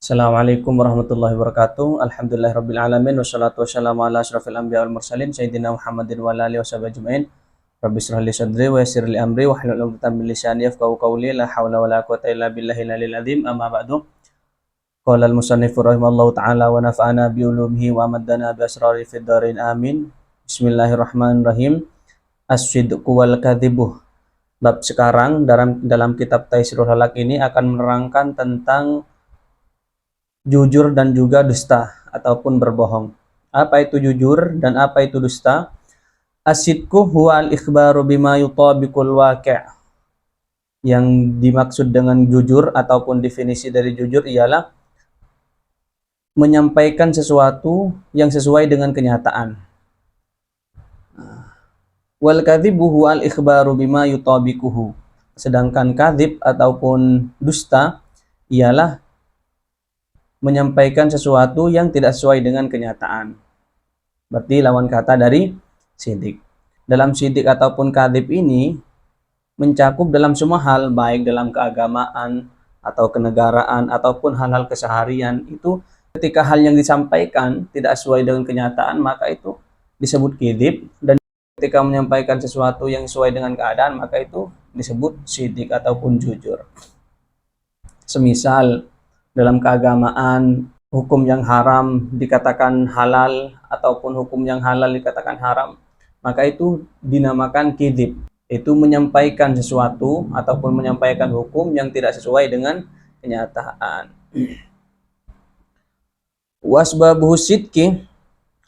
Assalamualaikum warahmatullahi wabarakatuh. Alhamdulillahirabbil alamin wassalatu wassalamu ala asyrafil anbiya wal mursalin sayyidina Muhammadin wa ala alihi washabihi ajmain. Rabbi shrah li sadri wa yassir li amri wahlul 'uqdatam min lisani yafqahu qawli. La haula wala quwwata illa billahil aliyil azim. Amma ba'du. Qala al-musannif rahimallahu ta'ala wa nafa'ana bi ulumihi wa amaddana bi asrari fid dharain amin. Bismillahirrahmanirrahim. As-sidqu wal kadhibu. Bab sekarang dalam kitab Taisirul Halak ini akan menerangkan tentang jujur dan juga dusta ataupun berbohong. Apa itu jujur dan apa itu dusta? As-sidqu huwa al-ikhbaru bima yutabiqul waqi'. Yang dimaksud dengan jujur ataupun definisi dari jujur ialah menyampaikan sesuatu yang sesuai dengan kenyataan. Wal kadhibu huwa al-ikhbaru bima yutabiquhu. Sedangkan kadzib ataupun dusta ialah menyampaikan sesuatu yang tidak sesuai dengan kenyataan. Berarti lawan kata dari sidik. Dalam sidik ataupun kadzib ini mencakup dalam semua hal, baik dalam keagamaan atau kenegaraan ataupun hal-hal keseharian. Itu ketika hal yang disampaikan tidak sesuai dengan kenyataan, maka itu disebut kadzib. Dan ketika menyampaikan sesuatu yang sesuai dengan keadaan, maka itu disebut sidik ataupun jujur. Semisal dalam keagamaan, hukum yang haram dikatakan halal ataupun hukum yang halal dikatakan haram, maka itu dinamakan kadzib. Itu menyampaikan sesuatu ataupun menyampaikan hukum yang tidak sesuai dengan kenyataan. Wasbabuhu sidqi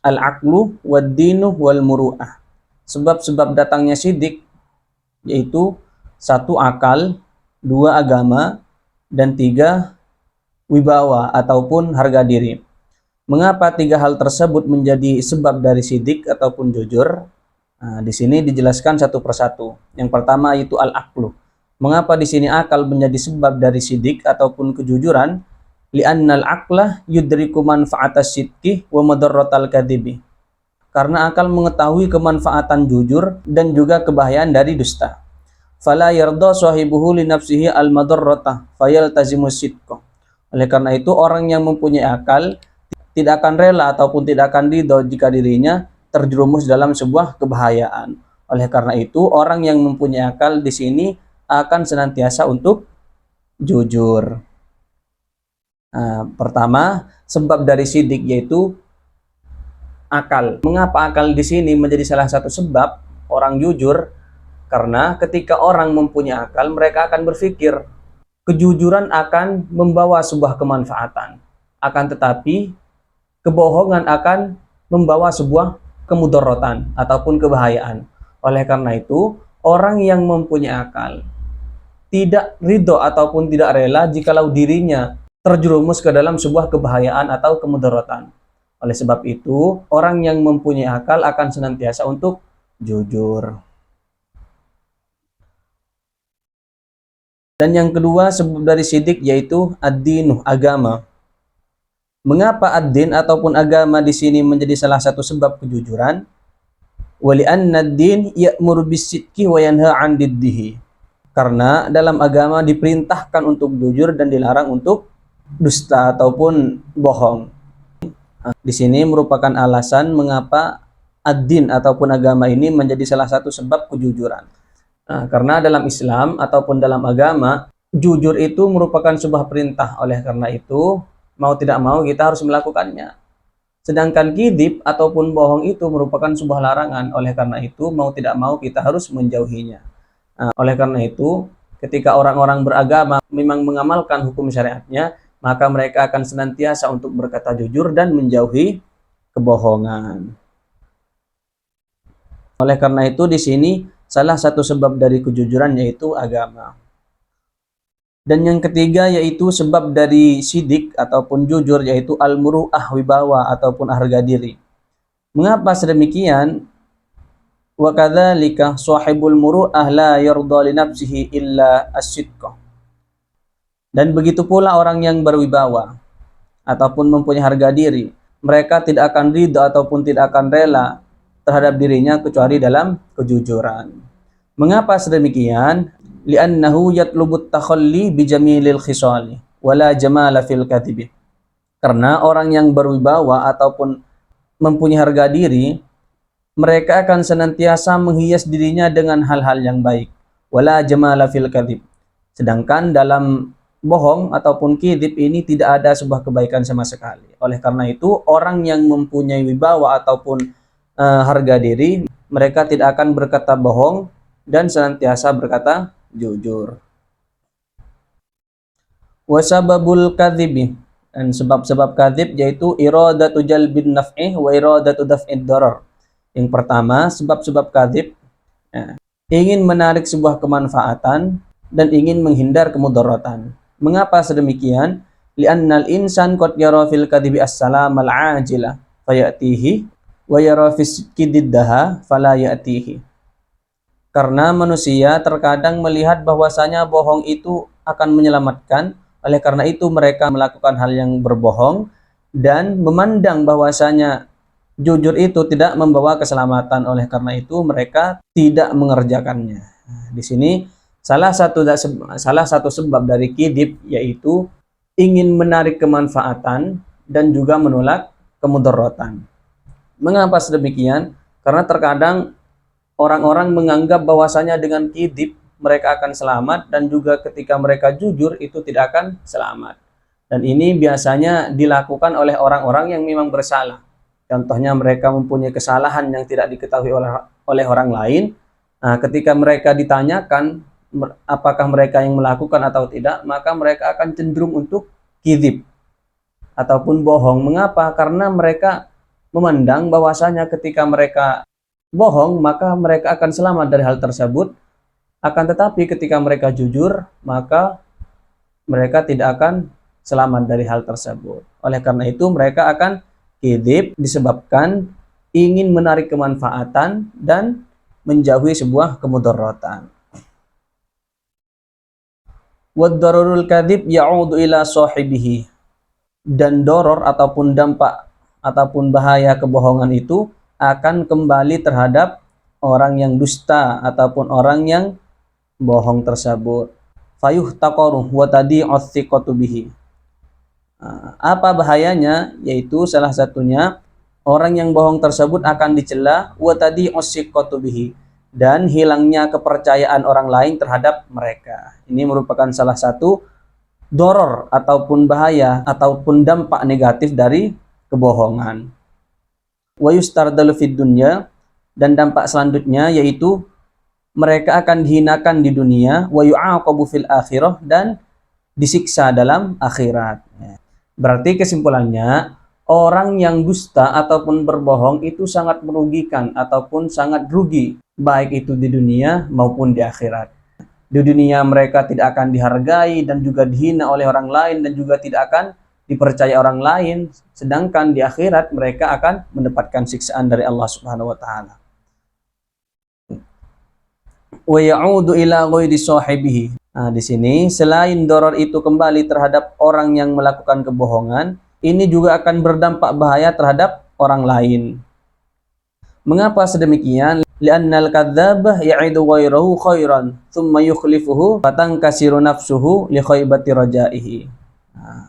al-aqlu wad-dinu wal muru'ah. Sebab-sebab datangnya sidik yaitu 1 akal, 2 agama, dan 3 wibawa ataupun harga diri. Mengapa 3 hal tersebut menjadi sebab dari sidik ataupun jujur? Nah, di sini dijelaskan satu persatu. Yang pertama yaitu al-aqlu. Mengapa di sini akal menjadi sebab dari sidik ataupun kejujuran? Li'annal aqla yudriku manfa'atas sidqi wa madarratal kadhibi. Karena akal mengetahui kemanfaatan jujur dan juga kebahayaan dari dusta. Fala yarda sahibuhu li nafsihi al-madarrata fayaltazimu sidqa. Oleh karena itu, orang yang mempunyai akal tidak akan rela ataupun tidak akan ridho jika dirinya terjerumus dalam sebuah kebahayaan. Oleh karena itu, orang yang mempunyai akal di sini akan senantiasa untuk jujur. Nah, pertama, sebab dari sidik yaitu akal. Mengapa akal di sini menjadi salah satu sebab orang jujur? Karena ketika orang mempunyai akal, mereka akan berpikir kejujuran akan membawa sebuah kemanfaatan. Akan tetapi, kebohongan akan membawa sebuah kemudaratan ataupun kebahayaan. Oleh karena itu, orang yang mempunyai akal tidak ridho ataupun tidak rela jikalau dirinya terjerumus ke dalam sebuah kebahayaan atau kemudaratan. Oleh sebab itu, orang yang mempunyai akal akan senantiasa untuk jujur. Dan yang kedua sebab dari sidik yaitu ad-dinu, agama. Mengapa ad-din ataupun agama di sini menjadi salah satu sebab kejujuran? Wali anna ad-din ya'muru bis-sidqi wa yanha 'an diddihi. Karena dalam agama diperintahkan untuk jujur dan dilarang untuk dusta ataupun bohong. Di sini merupakan alasan mengapa ad-din ataupun agama ini menjadi salah satu sebab kejujuran. Nah, karena dalam Islam ataupun dalam agama, jujur itu merupakan sebuah perintah. Oleh karena itu, mau tidak mau kita harus melakukannya. Sedangkan kadzib ataupun bohong itu merupakan sebuah larangan. Oleh karena itu, mau tidak mau kita harus menjauhinya. Nah, oleh karena itu, ketika orang-orang beragama memang mengamalkan hukum syariatnya, maka mereka akan senantiasa untuk berkata jujur dan menjauhi kebohongan. Oleh karena itu, di sini salah satu sebab dari kejujuran yaitu agama. Dan yang ketiga yaitu sebab dari sidik ataupun jujur yaitu al-muru'ah, wibawa ataupun harga diri. Mengapa sedemikian? Wa kadzalika sahibul muru'ah la yarda li nafsihi illa as-sidqa. Dan begitu pula orang yang berwibawa ataupun mempunyai harga diri, mereka tidak akan ridho ataupun tidak akan rela terhadap dirinya kecuali dalam kejujuran. Mengapa sedemikian? Li'annahu yatlubut takhalli bijamilil khisali wala jamala fil kadhibi. Karena orang yang berwibawa ataupun mempunyai harga diri, mereka akan senantiasa menghias dirinya dengan hal-hal yang baik. Wala jamala fil kadhib. Sedangkan dalam bohong ataupun kidib ini tidak ada sebuah kebaikan sama sekali. Oleh karena itu, orang yang mempunyai wibawa ataupun harga diri, mereka tidak akan berkata bohong dan senantiasa berkata jujur. Wasababul kadhibi, dan sebab-sebab kadhib yaitu iradatu jalbin naf'i wa iradatu daf'id darar. Yang pertama, sebab-sebab kadhib ingin menarik sebuah kemanfaatan dan ingin menghindar kemudaratan. Mengapa sedemikian? Li'annal insan qad yara fil kadhibi as-salam al-ajila fayatihi wa yara fis kididdaha fala yatihi. Karena manusia terkadang melihat bahwasanya bohong itu akan menyelamatkan. Oleh karena itu mereka melakukan hal yang berbohong dan memandang bahwasanya jujur itu tidak membawa keselamatan. Oleh karena itu mereka tidak mengerjakannya. Di sini salah satu sebab dari kidib yaitu ingin menarik kemanfaatan dan juga menolak kemudaratan. Mengapa sedemikian? Karena terkadang orang-orang menganggap bahwasanya dengan kidib mereka akan selamat, dan juga ketika mereka jujur itu tidak akan selamat. Dan ini biasanya dilakukan oleh orang-orang yang memang bersalah. Contohnya mereka mempunyai kesalahan yang tidak diketahui oleh orang lain. Nah, ketika mereka ditanyakan apakah mereka yang melakukan atau tidak, maka mereka akan cenderung untuk kidib ataupun bohong. Mengapa? Karena mereka memandang bahwasanya ketika mereka bohong, maka mereka akan selamat dari hal tersebut. Akan tetapi ketika mereka jujur, maka mereka tidak akan selamat dari hal tersebut. Oleh karena itu mereka akan kidib disebabkan ingin menarik kemanfaatan dan menjauhi sebuah kemudaratan. Wad-dararul kadhib ya'udu ila sahibihi. Dan doror ataupun dampak ataupun bahaya kebohongan itu akan kembali terhadap orang yang dusta ataupun orang yang bohong tersebut. Fayuh taqaruh wa tadi'ut thiqatu bihi. Apa bahayanya? Yaitu salah satunya orang yang bohong tersebut akan dicela wa tadi'ut thiqatu bihi, dan hilangnya kepercayaan orang lain terhadap mereka. Ini merupakan salah satu doror ataupun bahaya ataupun dampak negatif dari kebohongan. Wa yustardalu fid dunya, dan dampak selanjutnya yaitu mereka akan dihinakan di dunia, wa yu'aqabu fil akhirah, dan disiksa dalam akhirat. Berarti kesimpulannya, orang yang dusta ataupun berbohong itu sangat merugikan ataupun sangat rugi, baik itu di dunia maupun di akhirat. Di dunia mereka tidak akan dihargai dan juga dihina oleh orang lain dan juga tidak akan dipercaya orang lain, sedangkan di akhirat mereka akan mendapatkan siksaan dari Allah Subhanahu wa taala. Wa ya'udu ila ghairi sahibihi. Nah, di sini selain doror itu kembali terhadap orang yang melakukan kebohongan, ini juga akan berdampak bahaya terhadap orang lain. Mengapa sedemikian? Li'annal kadzdzab ya'idu ghairahu khairan, thumma yukhlifuhu fatankasiru nafsuhu li khaybati rajaihi. Nah,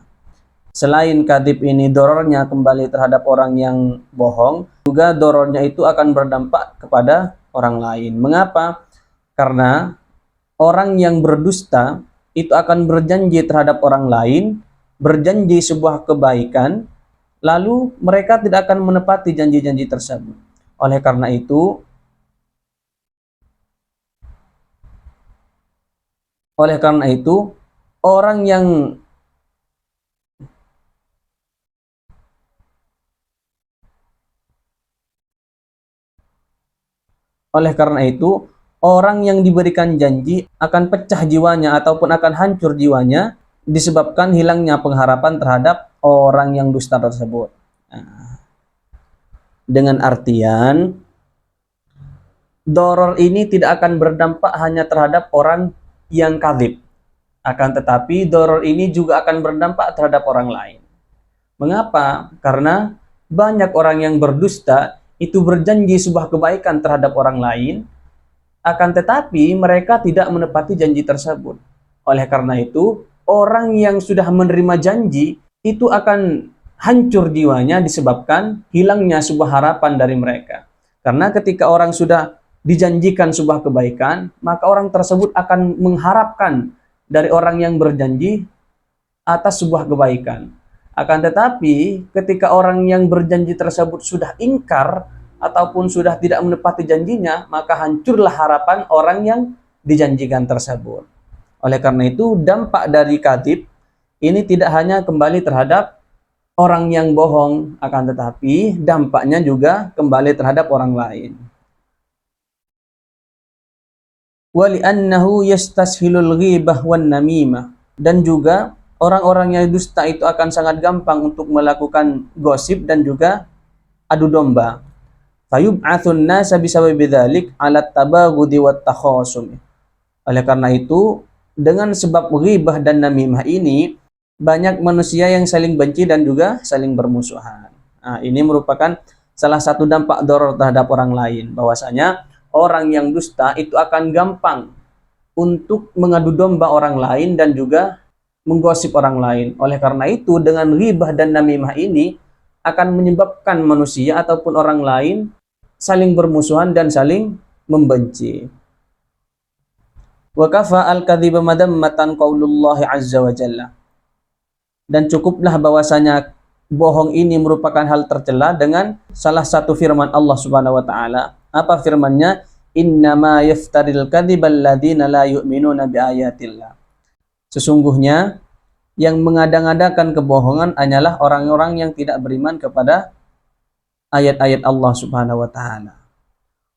selain kadhib ini dorornya kembali terhadap orang yang bohong, juga dorornya itu akan berdampak kepada orang lain. Mengapa? Karena orang yang berdusta itu akan berjanji terhadap orang lain, berjanji sebuah kebaikan, lalu mereka tidak akan menepati janji-janji tersebut. Oleh karena itu, orang yang orang yang diberikan janji akan pecah jiwanya ataupun akan hancur jiwanya disebabkan hilangnya pengharapan terhadap orang yang dusta tersebut. Nah, dengan artian doror ini tidak akan berdampak hanya terhadap orang yang kadzib, akan tetapi doror ini juga akan berdampak terhadap orang lain. Mengapa? Karena banyak orang yang berdusta itu berjanji sebuah kebaikan terhadap orang lain, akan tetapi mereka tidak menepati janji tersebut. Oleh karena itu, orang yang sudah menerima janji itu akan hancur jiwanya disebabkan hilangnya sebuah harapan dari mereka. Karena ketika orang sudah dijanjikan sebuah kebaikan, maka orang tersebut akan mengharapkan dari orang yang berjanji atas sebuah kebaikan. Akan tetapi, ketika orang yang berjanji tersebut sudah ingkar ataupun sudah tidak menepati janjinya, maka hancurlah harapan orang yang dijanjikan tersebut. Oleh karena itu, dampak dari kadzib ini tidak hanya kembali terhadap orang yang bohong, akan tetapi dampaknya juga kembali terhadap orang lain. Wali'annahu yastashilul ghibah wan namimah, dan juga orang-orang yang dusta itu akan sangat gampang untuk melakukan gosip dan juga adu domba. Fayub'atsun nasa bisababi dzalik 'ala tabaghudi wat takhasum. Oleh karena itu, dengan sebab ghibah dan namimah ini, banyak manusia yang saling benci dan juga saling bermusuhan. Nah, ini merupakan salah satu dampak doror terhadap orang lain, bahwasanya orang yang dusta itu akan gampang untuk mengadu domba orang lain dan juga menggosip orang lain. Oleh karena itu, dengan ghibah dan namimah ini akan menyebabkan manusia ataupun orang lain saling bermusuhan dan saling membenci. Wa kafa al-kadhiba madammatan qaulullah azza wa jalla. Dan cukuplah bahwasanya bohong ini merupakan hal tercela dengan salah satu firman Allah Subhanahu wa taala. Apa firman-Nya? Innama yaftaril kadhibal ladzina la yu'minuna biayatillah. Sesungguhnya yang mengadang-adakan kebohongan hanyalah orang-orang yang tidak beriman kepada ayat-ayat Allah Subhanahu wa taala.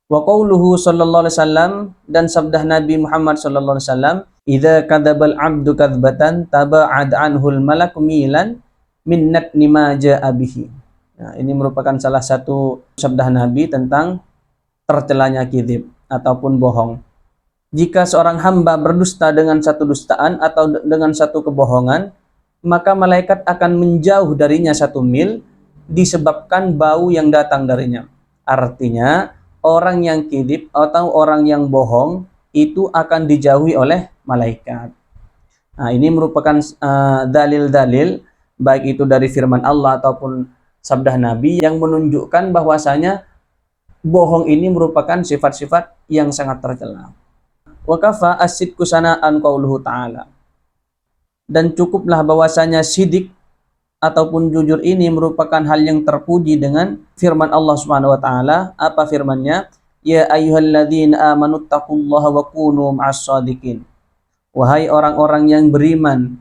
Wa qauluhu sallallahu alaihi wasallam, dan sabda Nabi Muhammad sallallahu alaihi wasallam, idza kadzabal 'abdu kadzbatan taba'ad anhul malak milan min natni ma ja'a bihi. Nah, ini merupakan salah satu sabda Nabi tentang tercelanya kadzib ataupun bohong. Jika seorang hamba berdusta dengan satu dustaan atau dengan satu kebohongan, maka malaikat akan menjauh darinya 1 mil disebabkan bau yang datang darinya. Artinya, orang yang kadzib atau orang yang bohong itu akan dijauhi oleh malaikat. Nah, ini merupakan dalil-dalil baik itu dari firman Allah ataupun sabda Nabi yang menunjukkan bahwasanya bohong ini merupakan sifat-sifat yang sangat tercela. Wa kafa as-sidqu sana'an qauluhu ta'ala. Dan cukuplah bahwasanya sidik ataupun jujur ini merupakan hal yang terpuji dengan firman Allah Subhanahu wa taala. Apa firman-Nya? Ya ayyuhalladzina amanu taqullaha wa kunu ma'as shadiqin. Wahai orang-orang yang beriman,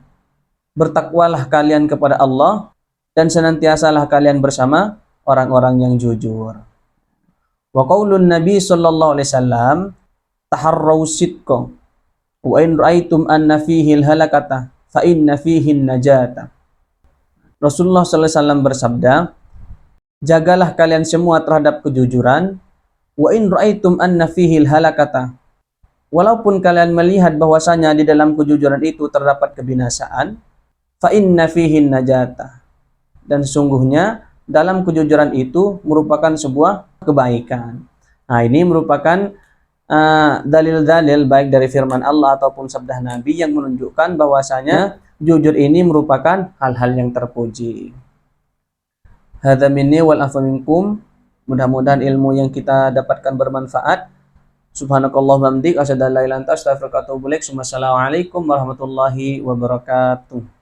bertakwalah kalian kepada Allah dan senantiasalah kalian bersama orang-orang yang jujur. Wa qaulun Nabi sallallahu alaihi wasallam, taharraw sidqa wa in ra'aitum anna fihi al-halakata fa inna fihi an-najata. Rasulullah sallallahu alaihi wasallam bersabda, jagalah kalian semua terhadap kejujuran, wa in ra'aitum anna fihi al-halakata. Walaupun kalian melihat bahwasanya di dalam kejujuran itu terdapat kebinasaan, fa inna fihi an-najata. Dan sesungguhnya dalam kejujuran itu merupakan sebuah kebaikan. Nah, ini merupakan dalil-dalil baik dari firman Allah ataupun sabda Nabi yang menunjukkan bahwasanya jujur ini merupakan hal-hal yang terpuji. Hadza minni wal afu minkum. Mudah-mudahan ilmu yang kita dapatkan bermanfaat. Subhanakallahumma wa bihamdika asyhadu an la ilaha illa anta astaghfiruka wa atubu ilaik. Wassalamualaikum warahmatullahi wabarakatuh.